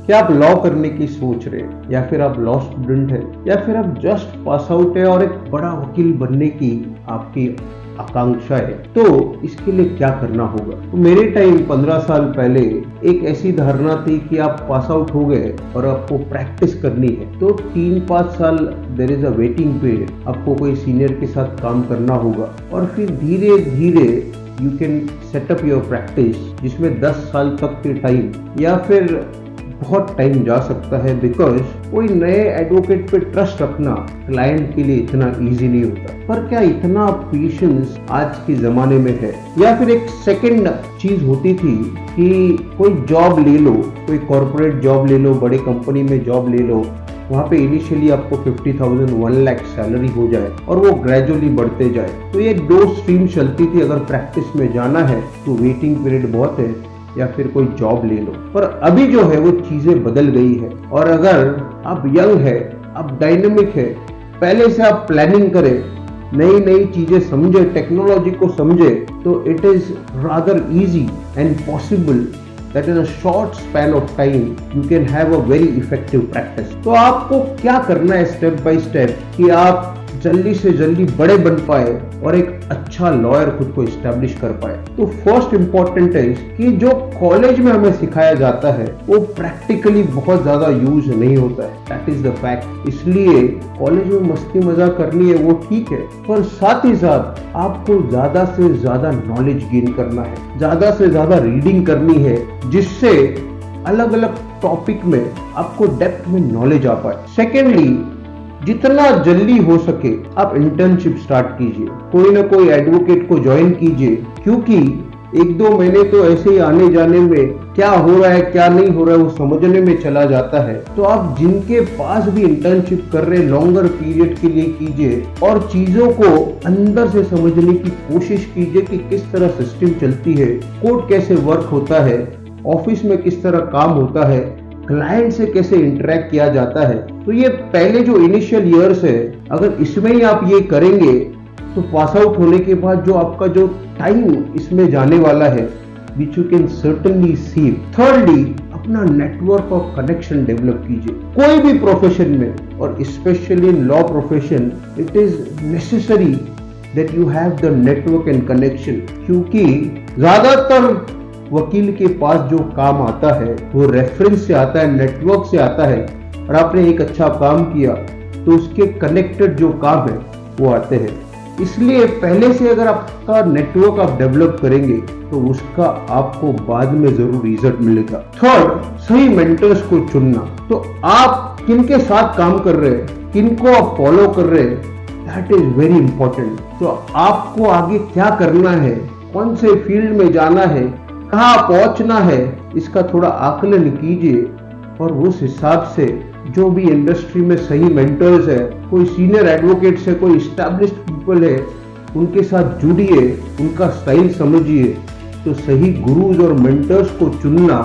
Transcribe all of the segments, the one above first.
कि आप लॉ करने की सोच रहे हैं, या फिर आप लॉ स्टूडेंट हैं, या फिर आप जस्ट पास आउट है और एक बड़ा वकील बनने की आपकी आकांक्षा है, तो इसके लिए क्या करना होगा। तो मेरे टाइम 15 साल पहले एक ऐसी धारणा थी कि आप पास आउट हो गए और आपको प्रैक्टिस करनी है, तो 3-5 साल there is a waiting period, आपको कोई सीनियर के साथ काम करना होगा और फिर धीरे धीरे you can setup your practice, जिसमें 10 साल तक के टाइम या फिर बहुत टाइम जा सकता है, बिकॉज कोई नए एडवोकेट पे ट्रस्ट रखना क्लाइंट के लिए इतना इजी नहीं होता। पर क्या इतना पेशेंस आज के जमाने में है? या फिर एक सेकंड चीज होती थी कि कोई जॉब ले लो, कोई कॉर्पोरेट जॉब ले लो, बड़े कंपनी में जॉब ले लो, वहाँ पे इनिशियली आपको 50,000 1 लाख सैलरी हो जाए और वो ग्रेजुअली बढ़ते जाए। तो ये 2 स्ट्रीम चलती थी। अगर प्रैक्टिस में जाना है तो वेटिंग पीरियड बहुत है, या फिर कोई जॉब ले लो। पर अभी जो है वो चीजें बदल गई है, और अगर आप यंग है, आप डायनेमिक है, पहले से आप प्लानिंग करें, नई नई चीजें समझे, टेक्नोलॉजी को समझे, तो it is rather easy and possible that in a short span of time you can have a very effective practice। तो आपको क्या करना है स्टेप बाय स्टेप कि आप जल्दी से जल्दी बड़े बन पाए और एक अच्छा लॉयर खुद को एस्टेब्लिश कर पाए। तो फर्स्ट इंपॉर्टेंट है कि जो कॉलेज में हमें सिखाया जाता है वो प्रैक्टिकली बहुत ज्यादा यूज नहीं होता है, दैट इज द फैक्ट। इसलिए कॉलेज में मस्ती मजाक करनी है वो ठीक है, पर साथ ही साथ आपको ज्यादा से ज्यादा नॉलेज गेन करना है, ज्यादा से ज्यादा रीडिंग करनी है, जिससे अलग अलग टॉपिक में आपको डेप्थ में नॉलेज आ पाए। सेकेंडली, जितना जल्दी हो सके आप इंटर्नशिप स्टार्ट कीजिए, कोई ना कोई एडवोकेट को ज्वाइन कीजिए, क्योंकि 1-2 महीने तो ऐसे ही आने जाने में क्या हो रहा है क्या नहीं हो रहा है वो समझने में चला जाता है। तो आप जिनके पास भी इंटर्नशिप कर रहे हैं लॉन्गर पीरियड के लिए कीजिए और चीजों को अंदर से समझने की कोशिश कीजिए कि किस तरह सिस्टम चलती है, कोड कैसे वर्क होता है, ऑफिस में किस तरह काम होता है, क्लाइंट से कैसे इंटरेक्ट किया जाता है। तो ये पहले जो इनिशियल ईयर्स है, अगर इसमें ही आप ये करेंगे तो पास आउट होने के बाद जो आपका जो टाइम इसमें जाने वाला है, which you can certainly save. Thirdly, अपना नेटवर्क ऑफ कनेक्शन डेवलप कीजिए कोई भी प्रोफेशन में, और specially in law profession it is necessary that you have the network and connection, क्योंकि ज्यादातर वकील के पास जो काम आता है वो रेफरेंस से आता है, नेटवर्क से आता है, और आपने एक अच्छा काम किया तो उसके कनेक्टेड जो काम है वो आते हैं। इसलिए पहले से अगर आपका नेटवर्क आप डेवलप करेंगे तो उसका आपको बाद में जरूर रिजल्ट मिलेगा। थर्ड, सही मेंटर्स को चुनना। तो आप किनके साथ काम कर रहे हैं, किनको आप फॉलो कर रहे हैं, दैट इज वेरी इंपॉर्टेंट। तो आपको आगे क्या करना है, कौन से फील्ड में जाना है, कहाँ पहुंचना है, इसका थोड़ा आकलन कीजिए, और उस हिसाब से जो भी इंडस्ट्री में सही मेंटर्स है, कोई सीनियर एडवोकेट्स है, कोई एस्टैब्लिश्ड पीपल है, उनके साथ जुड़िए, उनका स्टाइल समझिए। तो सही गुरुज और मेंटर्स को चुनना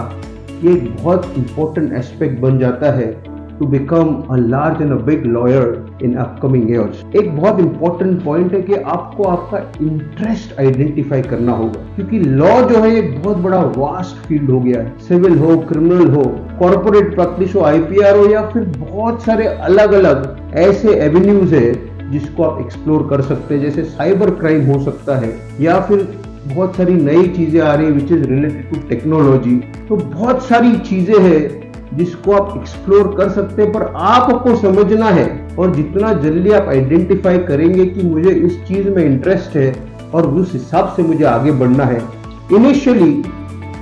ये एक बहुत इंपॉर्टेंट एस्पेक्ट बन जाता है to become a large and a big lawyer in upcoming years. एक बहुत इंपॉर्टेंट पॉइंट है कि आपको आपका इंटरेस्ट आइडेंटिफाई करना होगा, क्योंकि लॉ जो है एक बहुत बड़ा वास्ट फील्ड हो गया है। सिविल हो, क्रिमिनल हो, कॉर्पोरेट प्रैक्टिस हो, आईपीआर हो, या फिर बहुत सारे अलग अलग ऐसे एवेन्यूज है जिसको आप एक्सप्लोर कर सकते हैं। जैसे साइबर क्राइम हो सकता है, या फिर बहुत सारी नई चीजें आ रही है which is related to technology. तो बहुत सारी चीजें हैं जिसको आप एक्सप्लोर कर सकते हैं, पर आपको समझना है, और जितना जल्दी आप आइडेंटिफाई करेंगे कि मुझे इस चीज में इंटरेस्ट है और उस हिसाब से मुझे आगे बढ़ना है। Initially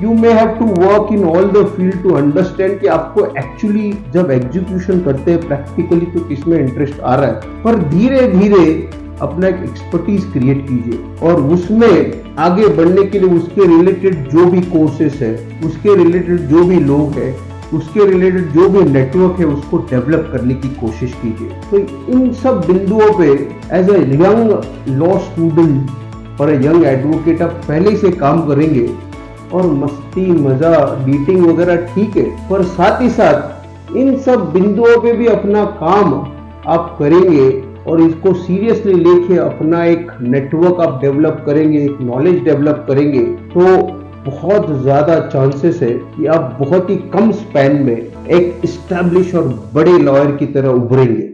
you may have to work in all the field to understand कि आपको एक्चुअली जब एग्जीक्यूशन करते हैं प्रैक्टिकली तो किसमें इंटरेस्ट आ रहा है, पर धीरे धीरे अपना एक एक्सपर्टीज क्रिएट कीजिए, और उसमें आगे बढ़ने के लिए उसके रिलेटेड जो भी कोर्सेस है, उसके रिलेटेड जो भी लोग हैं, उसके रिलेटेड जो भी नेटवर्क है, उसको डेवलप करने की कोशिश कीजिए। तो इन सब बिंदुओं पे as a young law student और यंग एडवोकेट आप पहले से काम करेंगे, और मस्ती मजा बीटिंग वगैरह ठीक है, पर साथ ही साथ इन सब बिंदुओं पे भी अपना काम आप करेंगे और इसको सीरियसली लेके अपना एक नेटवर्क आप डेवलप करेंगे, एक नॉलेज डेवलप करेंगे, तो बहुत ज्यादा चांसेस है कि आप बहुत ही कम स्पैन में एक स्टैब्लिश और बड़े लॉयर की तरह उभरेंगे।